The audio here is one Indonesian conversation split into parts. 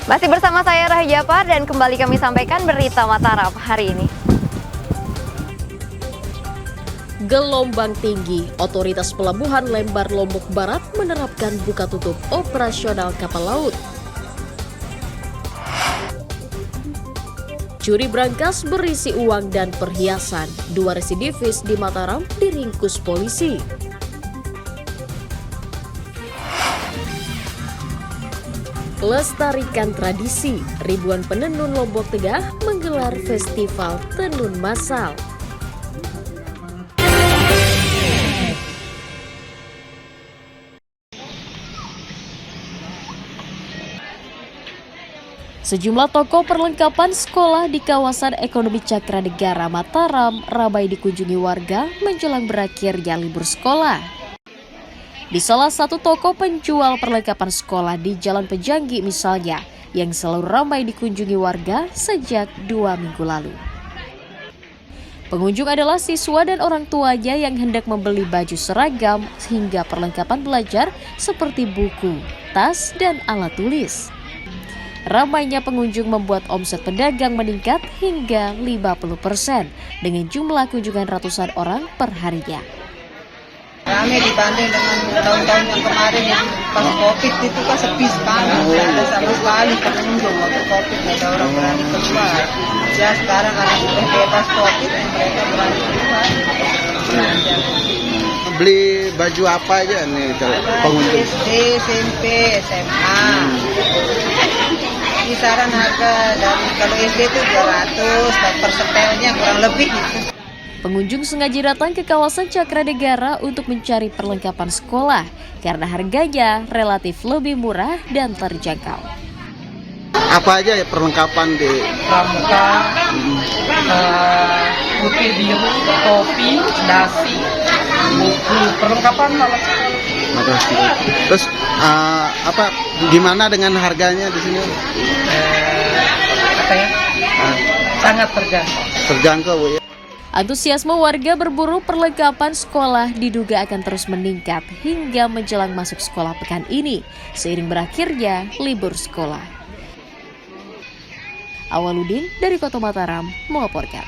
Masih bersama saya Rahjapar dan kembali kami sampaikan berita Mataram hari ini. Gelombang tinggi, otoritas pelabuhan Lembar Lombok Barat menerapkan buka tutup operasional kapal laut. Curi brankas berisi uang dan perhiasan, 2 residivis di Mataram diringkus polisi. Lestarikan tradisi, ribuan penenun Lombok Tengah menggelar festival tenun massal. Sejumlah toko perlengkapan sekolah di kawasan ekonomi Cakranegara Mataram ramai dikunjungi warga menjelang berakhirnya libur sekolah. Di salah satu toko penjual perlengkapan sekolah di Jalan Pejanggi misalnya, yang selalu ramai dikunjungi warga sejak 2 minggu lalu. Pengunjung adalah siswa dan orang tuanya yang hendak membeli baju seragam hingga perlengkapan belajar seperti buku, tas, dan alat tulis. Ramainya pengunjung membuat omset pedagang meningkat hingga 50% dengan jumlah kunjungan ratusan orang per harinya. Rame dibanding dengan tahun-tahun yang kemarin yang pas COVID itu kan sepi sekali, tidak ada sama sekali pengunjung waktu COVID, tidak ada orang berani keluar. Ya sekarang karena sudah bebas COVID, mereka berani keluar. Beli baju apa aja nih pengunjung? SD, SMP, SMA. Kisaran harga dari kalau SD itu 200, dan per setelnya kurang lebih gitu. Pengunjung sengaja datang ke kawasan Cakranegara untuk mencari perlengkapan sekolah karena harganya relatif lebih murah dan terjangkau. Apa aja ya perlengkapan di Pramuka, putih biru, topi, dasi, buku, perlengkapan malah. Terus apa gimana dengan harganya di sini? Sangat terjangkau. Terjangkau Bu ya. Antusiasme warga berburu perlengkapan sekolah diduga akan terus meningkat hingga menjelang masuk sekolah pekan ini, seiring berakhirnya libur sekolah. Awaludin dari Kota Mataram melaporkan.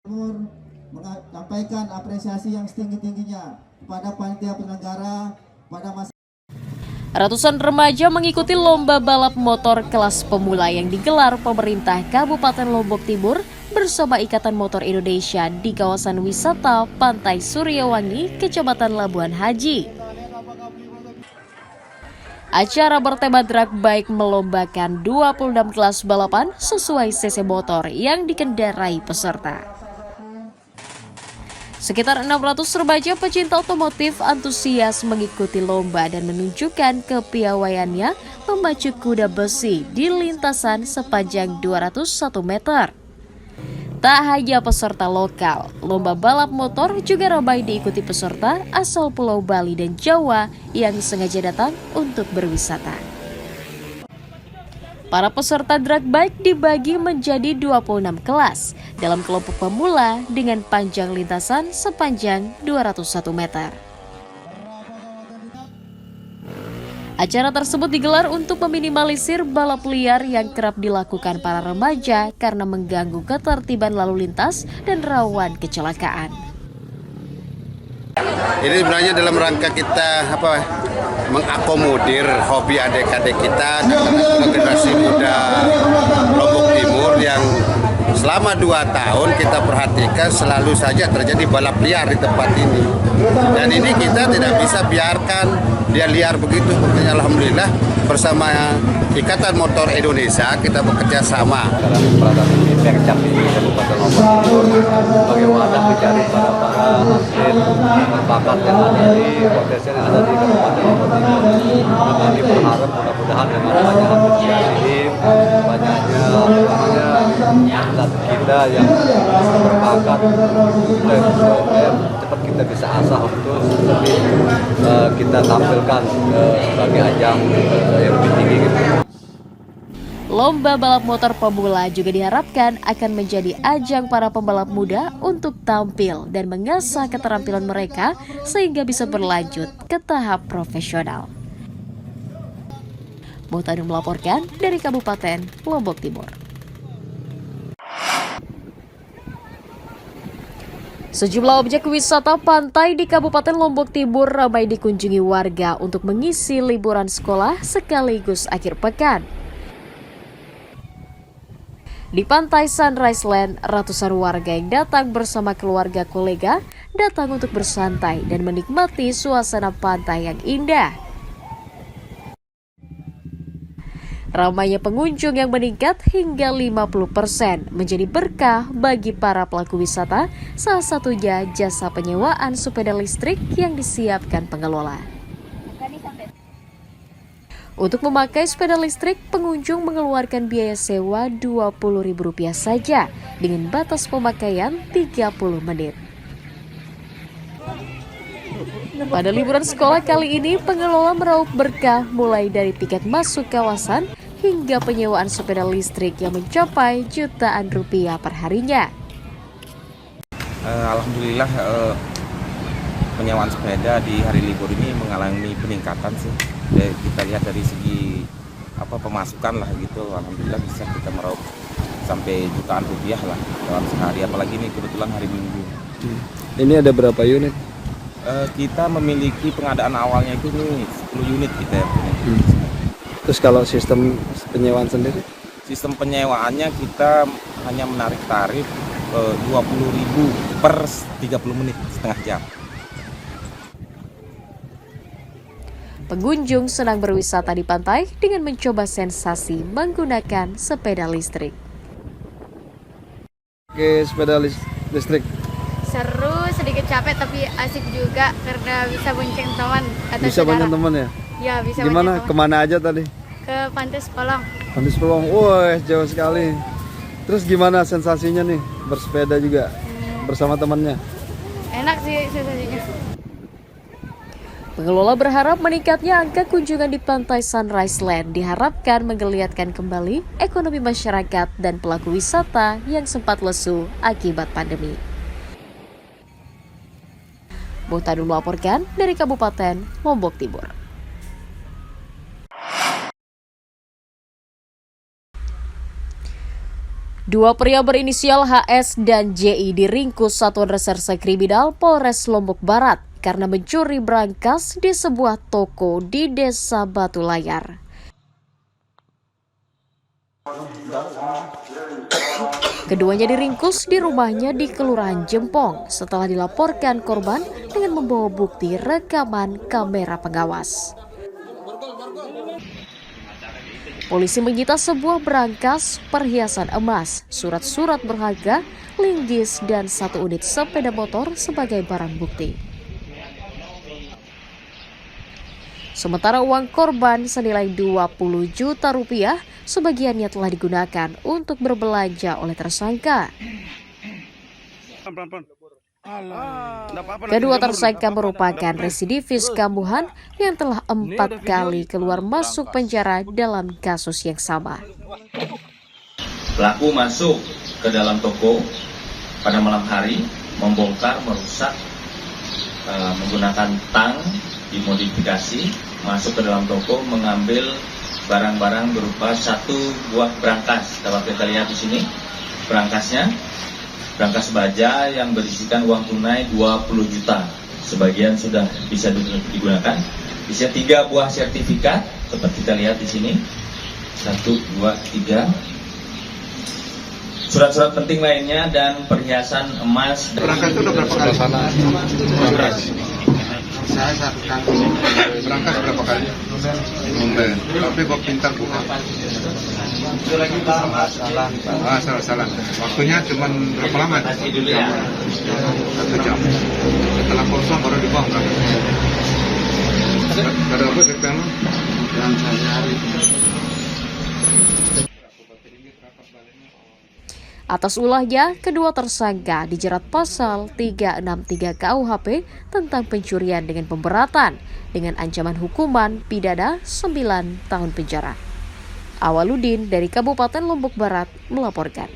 Menyampaikan apresiasi yang setinggi-tingginya kepada panitia penyelenggara pada masa. Ratusan remaja mengikuti lomba balap motor kelas pemula yang digelar pemerintah Kabupaten Lombok Timur bersama Ikatan Motor Indonesia di kawasan wisata Pantai Suryawangi, Kecamatan Labuan Haji. Acara bertema drag bike melombakan 26 kelas balapan sesuai cc motor yang dikendarai peserta. Sekitar 600 remaja pecinta otomotif antusias mengikuti lomba dan menunjukkan kepiawaiannya memacu kuda besi di lintasan sepanjang 201 meter. Tak hanya peserta lokal, lomba balap motor juga ramai diikuti peserta asal Pulau Bali dan Jawa yang sengaja datang untuk berwisata. Para peserta drag bike dibagi menjadi 26 kelas dalam kelompok pemula dengan panjang lintasan sepanjang 201 meter. Acara tersebut digelar untuk meminimalisir balap liar yang kerap dilakukan para remaja karena mengganggu ketertiban lalu lintas dan rawan kecelakaan. Ini sebenarnya dalam rangka kita mengakomodir hobi adik-adik kita dan generasi muda Lombok Timur yang selama 2 tahun kita perhatikan selalu saja terjadi balap liar di tempat ini. Dan ini kita tidak bisa biarkan dia liar begitu. Makanya alhamdulillah bersama Ikatan Motor Indonesia kita bekerja sama. Peradaban di Percap di Kabupaten Lombok Timur sebagai wadah mencari para atlet bakat yang ada di potensi yang ada di Kabupaten Lombok Timur. Kami berharap mudah-mudahan dengan banyak antusias ini, banyaknya atlet kita yang berbakat cepat kita bisa asah untuk lebih kita tampilkan sebagai ajang yang lebih tinggi gitu. Lomba balap motor pemula juga diharapkan akan menjadi ajang para pembalap muda untuk tampil dan mengasah keterampilan mereka sehingga bisa berlanjut ke tahap profesional. Muhtadin melaporkan dari Kabupaten Lombok Timur. Sejumlah objek wisata pantai di Kabupaten Lombok Timur ramai dikunjungi warga untuk mengisi liburan sekolah sekaligus akhir pekan. Di Pantai Sunrise Land, ratusan warga yang datang bersama keluarga kolega datang untuk bersantai dan menikmati suasana pantai yang indah. Ramainya pengunjung yang meningkat hingga 50% menjadi berkah bagi para pelaku wisata, salah satunya jasa penyewaan sepeda listrik yang disiapkan pengelola. Untuk memakai sepeda listrik, pengunjung mengeluarkan biaya sewa Rp20.000 saja dengan batas pemakaian 30 menit. Pada liburan sekolah kali ini, pengelola meraup berkah mulai dari tiket masuk kawasan hingga penyewaan sepeda listrik yang mencapai jutaan rupiah per harinya. Alhamdulillah penyewaan sepeda di hari libur ini mengalami peningkatan sih. Kita lihat dari segi pemasukan lah gitu. Alhamdulillah bisa kita meraup sampai jutaan rupiah lah dalam sehari. Apalagi ini kebetulan hari Minggu. Ini ada berapa unit? Kita memiliki pengadaan awalnya itu nih 10 unit kita ya. Terus kalau sistem penyewaan sendiri? Sistem penyewaannya kita hanya menarik tarif 20.000 per 30 menit, setengah jam. Pengunjung senang berwisata di pantai dengan mencoba sensasi menggunakan sepeda listrik. Oke, sepeda listrik. Seru, sedikit capek tapi asik juga karena bisa bonceng teman atau Bisa banyak teman ya? Ya, bisa Gimana? bonceng teman. Kemana aja tadi? Ke Pantai Sepolong. Pantai Sepolong. Wah, jauh sekali. Terus gimana sensasinya nih bersepeda juga bersama temannya? Enak sih sensasinya. Pengelola berharap meningkatnya angka kunjungan di Pantai Sunrise Land diharapkan menggeliatkan kembali ekonomi masyarakat dan pelaku wisata yang sempat lesu akibat pandemi. Muhtadin melaporkan dari Kabupaten Lombok Timur. Dua pria berinisial HS dan JI diringkus Satuan Reserse Kriminal Polres Lombok Barat karena mencuri berangkas di sebuah toko di Desa Batu Layar. Keduanya diringkus di rumahnya di Kelurahan Jempong setelah dilaporkan korban dengan membawa bukti rekaman kamera pengawas. Polisi menyita sebuah berangkas, perhiasan emas, surat-surat berharga, linggis, dan 1 unit sepeda motor sebagai barang bukti. Sementara uang korban senilai 20 juta rupiah, sebagiannya telah digunakan untuk berbelanja oleh tersangka. Kedua tersangka merupakan residivis kambuhan yang telah 4 kali keluar masuk penjara dalam kasus yang sama. Pelaku masuk ke dalam toko pada malam hari, membongkar, merusak menggunakan tang dimodifikasi, masuk ke dalam toko, mengambil barang-barang berupa 1 buah berangkas. Dapat kita lihat di sini berangkasnya. Berangkas baja yang berisikan uang tunai 20 juta. Sebagian sudah bisa digunakan. Bisa 3 buah sertifikat, seperti kita lihat di sini. 1, 2, 3. Surat-surat penting lainnya dan perhiasan emas. Berangkas itu udah berapa kali? Berangkas. Saya 1 kali. Berangkas berapa kali? Ngomel. Tapi kok pintar bukan? Itu lagi Pak, salah. Waktunya cuma berapa lama? 1 jam. Setelah kosong baru dibuang kan? Ada apa sekarang? Yang sehari-hari. Atas ulahnya, kedua tersangka dijerat pasal 363 KUHP tentang pencurian dengan pemberatan dengan ancaman hukuman pidana 9 tahun penjara. Awaludin dari Kabupaten Lombok Barat melaporkan.